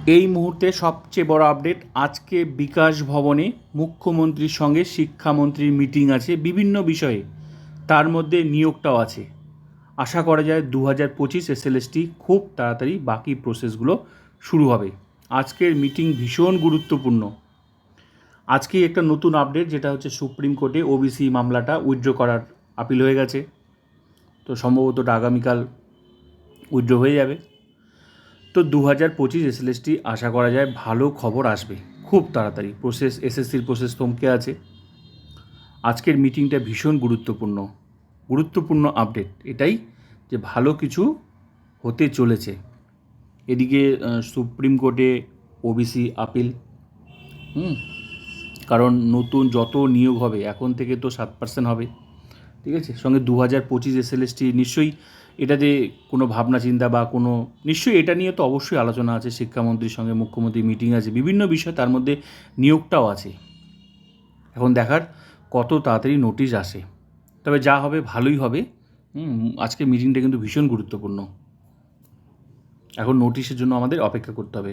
এই মুহূর্তে সবচেয়ে বড় আপডেট, আজকে বিকাশ ভবনে মুখ্যমন্ত্রীর সঙ্গে শিক্ষামন্ত্রীর মিটিং আছে বিভিন্ন বিষয়ে, তার মধ্যে নিয়োগটাও আছে। আশা করা যায় 2025 এসএলএসটি খুব তাড়াতাড়ি বাকি প্রসেসগুলো শুরু হবে। আজকের মিটিং ভীষণ গুরুত্বপূর্ণ। আজকেই একটা নতুন আপডেট, যেটা হচ্ছে সুপ্রিম কোর্টে ওবিসি মামলাটা উইথড্র করার আপিল হয়ে গেছে, তো সম্ভবত আগামীকাল উইথড্র হয়ে যাবে। তো 2025 এসএলএসটি আশা করা যায় ভালো খবর আসবে খুব তাড়াতাড়ি। প্রসেস, এসএসসির প্রসেস থমকে আছে। আজকের মিটিংটা ভীষণ গুরুত্বপূর্ণ আপডেট এটাই যে ভালো কিছু হতে চলেছে। এদিকে সুপ্রিম কোর্টে ওবিসি আপিল, কারণ নতুন যত নিয়োগ হবে এখন থেকে তো 7% হবে, ঠিক আছে। সঙ্গে 2025 এসএলএসটি নিশ্চয়ই এটাতে কোনো ভাবনা চিন্তা বা কোনো নিশ্চয়ই এটা নিয়ে তো অবশ্যই আলোচনা আছে। শিক্ষামন্ত্রীর সঙ্গে মুখ্যমন্ত্রীর মিটিং আছে, বিভিন্ন বিষয়, তার মধ্যে নিয়োগটাও আছে। এখন দেখার কত তাড়াতাড়ি নোটিশ আসে, তবে যা হবে ভালোই হবে। আজকে মিটিংটা কিন্তু ভীষণ গুরুত্বপূর্ণ। এখন নোটিশের জন্য আমাদের অপেক্ষা করতে হবে।